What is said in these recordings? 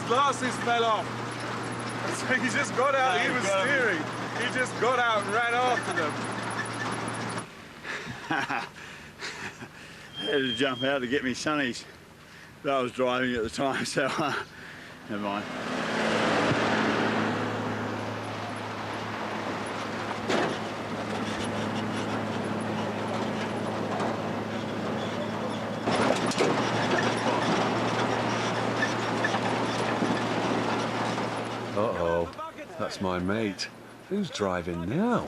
glasses fell off. So he just got out, he was steering. He just got out and ran after them. I had to jump out to get me sunnies. But I was driving at the time, so never mind. Uh-oh, that's my mate. Who's driving now?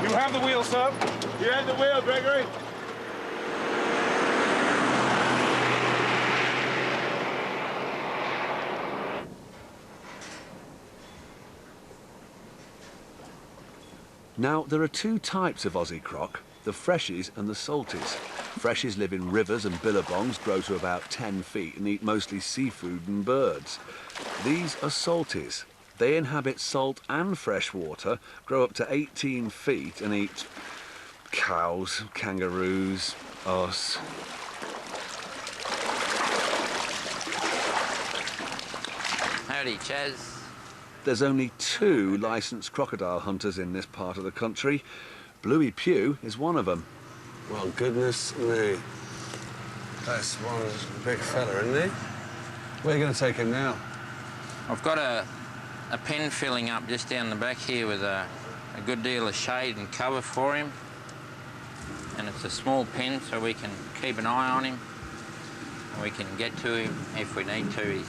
You have the wheel, sir. You have the wheel, Gregory. Now, there are two types of Aussie croc, the freshies and the salties. Freshies live in rivers and billabongs, grow to about 10 feet and eat mostly seafood and birds. These are salties. They inhabit salt and fresh water, grow up to 18 feet and eat cows, kangaroos, us. Howdy, Chaz. There's only 2 licensed crocodile hunters in this part of the country. Bluey Pugh is one of them. Well, goodness me. That's one big fella, isn't he? Where are you going to take him now? I've got a pen filling up just down the back here with a good deal of shade and cover for him. And it's a small pen so we can keep an eye on him and we can get to him if we need to.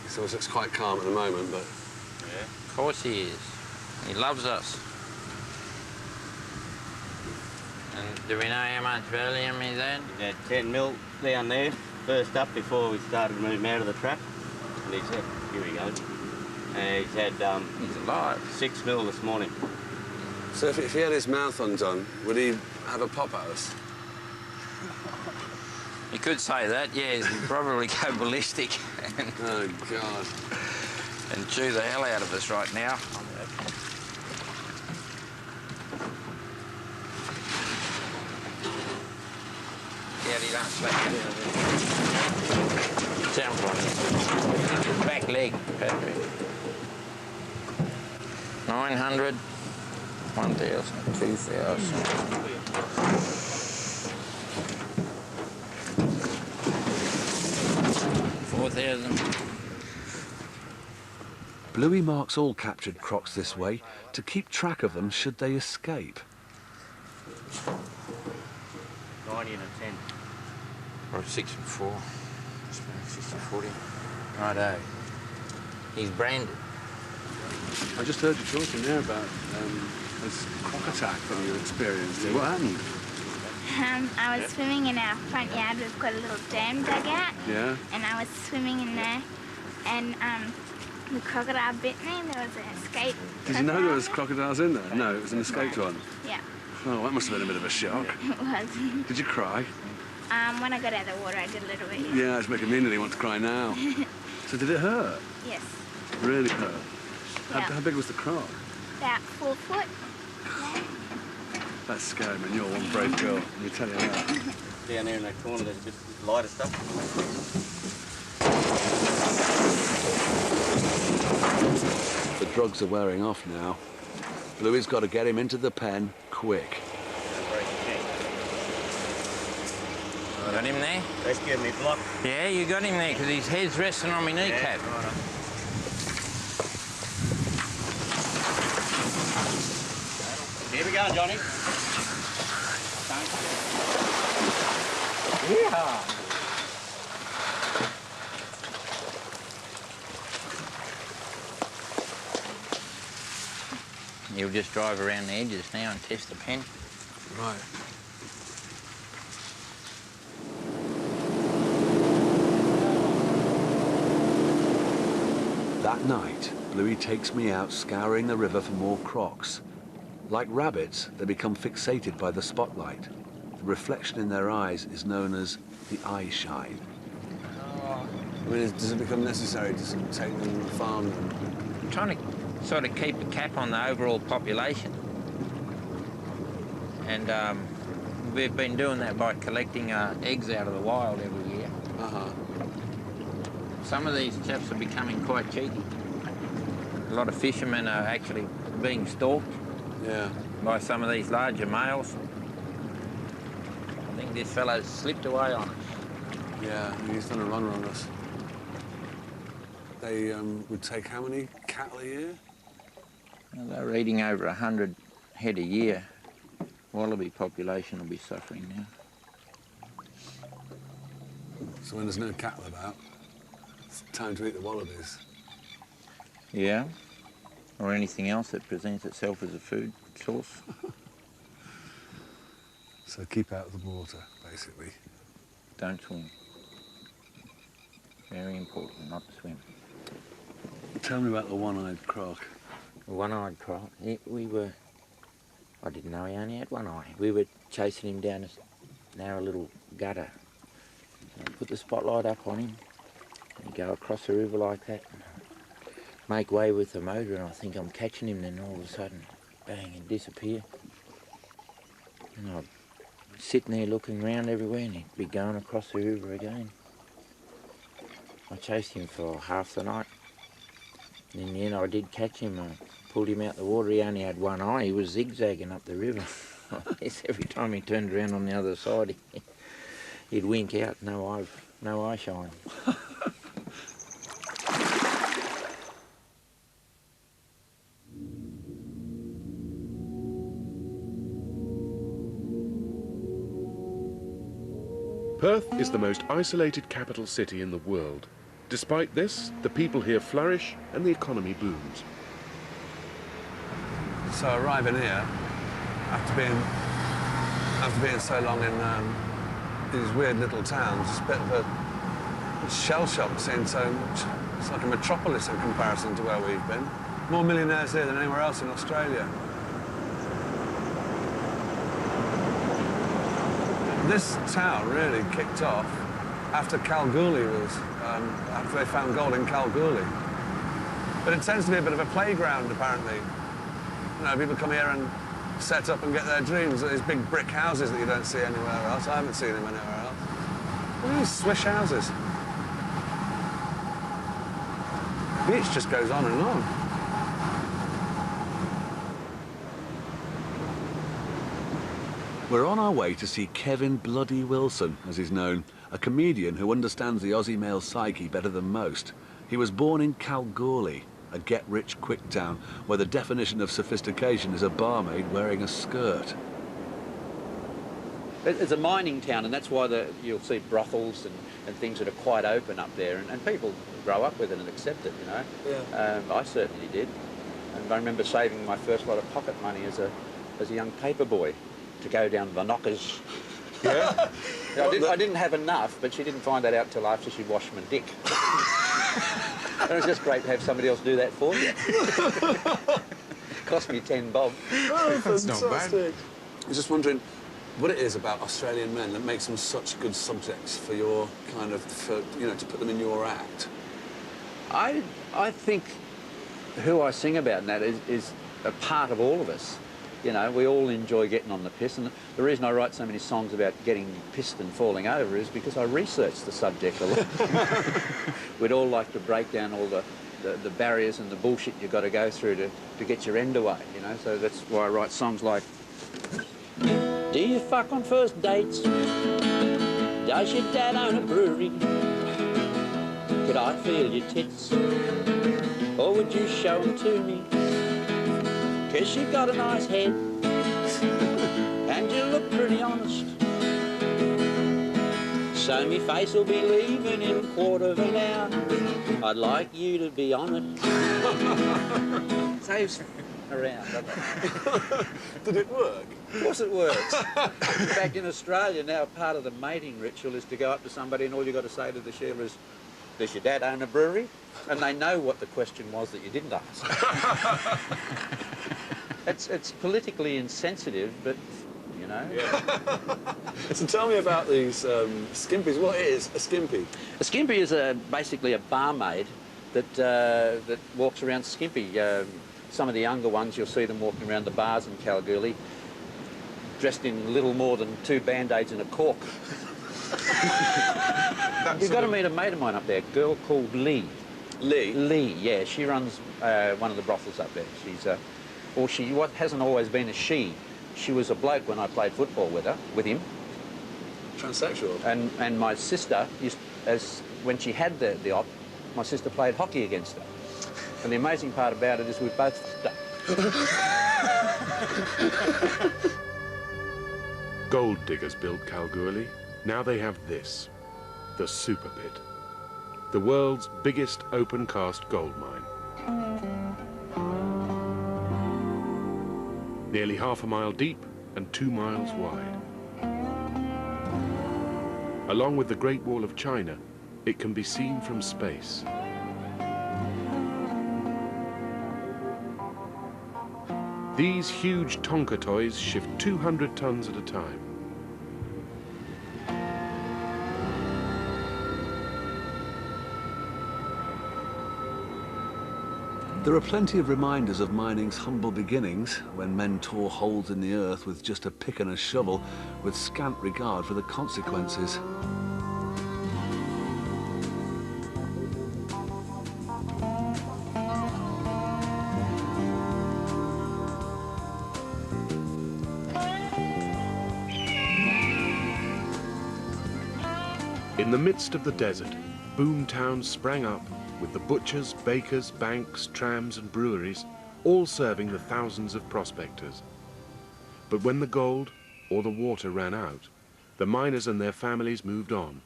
So it's quite calm at the moment, but... Yeah, of course he is. He loves us. And do we know how much Valium he's had? He's had 10 mil down there, first up before we started to move him out of the trap. And he's had, here we go. And he's had he's alive. 6 mil this morning. So if he had his mouth undone, would he have a pop at us? You could say that, yes. He'd probably go ballistic and, Oh, God. and chew the hell out of us right now. Yeah, he don't slack it. Sounds like it. Back leg, Patrick. 900, 1,000, 2,000. 4,000. Bluey marks all captured crocs this way to keep track of them should they escape. 90 and a 10. Or 6 and 4. 60, 40. Righto. He's branded. I just heard you talking there about this croc attack that you experienced. What happened? I was swimming in our front yard. We've got a little dam dugout. Yeah? And I was swimming in there, and the crocodile bit me, and there was an escape. Did you know there was crocodiles in there? No, it was an escaped one. Yeah. Oh, that must have been a bit of a shock. It was. Did you cry? When I got out of the water, I did a little bit. Yeah, it's making me nearly want to cry now. So did it hurt? Yes. Really hurt? Yeah. How big was the croc? About 4 foot. That's scary, man. You're one brave girl. Let me tell you that. Down there in that corner, there's a bit lighter stuff. The drugs are wearing off now. Bluey's got to get him into the pen quick. Got him there? Let's give me block. Yeah, you got him there because his head's resting on my kneecap. Yeah, right. Here we go, Johnny. Yeah. You'll just drive around the edges now and test the pen. Right. That night, Bluey takes me out scouring the river for more crocs. Like rabbits, they become fixated by the spotlight. The reflection in their eyes is known as the eye shine. I mean, does it become necessary to sort of take them and farm them? I'm trying to sort of keep a cap on the overall population. And we've been doing that by collecting eggs out of the wild every year. Some of these chaps are becoming quite cheeky. A lot of fishermen are actually being stalked by some of these larger males. I think this fellow's slipped away on us. Yeah, he's done a runner on us. They would take how many cattle a year? Well, they're eating over 100 head a year. Wallaby population will be suffering now. So when there's no cattle about, it's time to eat the wallabies. Yeah, or anything else that presents itself as a food source. So keep out of the water, basically. Don't swim. Very important not to swim. Tell me about the one-eyed croc. One-eyed croc? I didn't know he only had one eye. We were chasing him down a narrow little gutter. And I put the spotlight up on him. And he'd go across the river like that. And make way with the motor, and I think I'm catching him, then all of a sudden, bang, he'd disappear. And I'd sitting there looking around everywhere, and he'd be going across the river again. I chased him for half the night. And in the end, I did catch him. I pulled him out the water. He only had one eye. He was zigzagging up the river. Every time he turned around on the other side, he'd wink out. No eye shine. Perth is the most isolated capital city in the world. Despite this, the people here flourish and the economy booms. So arriving here, after being so long in these weird little towns, it's a bit of a shell shock seeing so much. It's like a metropolis in comparison to where we've been. More millionaires here than anywhere else in Australia. This town really kicked off after Kalgoorlie after they found gold in Kalgoorlie. But it tends to be a bit of a playground, apparently. You know, people come here and set up and get their dreams. These big brick houses that you don't see anywhere else. I haven't seen them anywhere else. Look at these swish houses. The beach just goes on and on. We're on our way to see Kevin Bloody Wilson, as he's known, a comedian who understands the Aussie male psyche better than most. He was born in Kalgoorlie, a get-rich-quick town where the definition of sophistication is a barmaid wearing a skirt. It's a mining town, and that's why you'll see brothels and things that are quite open up there, and people grow up with it and accept it, you know. Yeah. I certainly did. And I remember saving my first lot of pocket money as a young paper boy to go down the knockers. Yeah? I didn't have enough, but she didn't find that out till after she'd washed my dick. And it was just great to have somebody else do that for you. Cost me 10 bob. Oh, that's not bad. I was just wondering what it is about Australian men that makes them such good subjects for your kind of, to put them in your act. I think who I sing about in that is a part of all of us. You know, we all enjoy getting on the piss, and the reason I write so many songs about getting pissed and falling over is because I research the subject a lot. We'd all like to break down all the barriers and the bullshit you've got to go through to get your end away, you know, so that's why I write songs like, do you fuck on first dates? Does your dad own a brewery? Could I feel your tits? Or would you show them to me? 'Cause you got a nice head and you look pretty honest. So me face will be leaving in a quarter of an hour. I'd like you to be on it. Saves around, doesn't it? Did it work? Of course it works. In fact, in Australia now, part of the mating ritual is to go up to somebody and all you've got to say to the shearer is, does your dad own a brewery? And they know what the question was that you didn't ask. It's politically insensitive, but, you know. Yeah. So tell me about these skimpies. What is a skimpy? A skimpy is basically a barmaid that walks around skimpy. Some of the younger ones, you'll see them walking around the bars in Kalgoorlie. dressed in little more than 2 Band-Aids and a cork. You've got to meet a mate of mine up there, a girl called Lee. Lee? Lee, yeah. She runs one of the brothels up there. She's, well, she hasn't always been a she. She was a bloke when I played football with him. Transsexual? And my sister, when she had the op, my sister played hockey against her. And the amazing part about it is we both fucked up. Gold diggers built Kalgoorlie. Now they have this, the Super Pit, the world's biggest open-cast gold mine. Nearly half a mile deep and 2 miles wide. Along with the Great Wall of China, it can be seen from space. These huge Tonka toys shift 200 tons at a time. There are plenty of reminders of mining's humble beginnings, when men tore holes in the earth with just a pick and a shovel, with scant regard for the consequences. In the midst of the desert, boom towns sprang up, with the butchers, bakers, banks, trams and breweries, all serving the thousands of prospectors. But when the gold or the water ran out, the miners and their families moved on,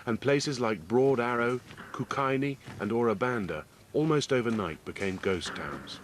and places like Broad Arrow, Kukaini and Ora Banda almost overnight became ghost towns.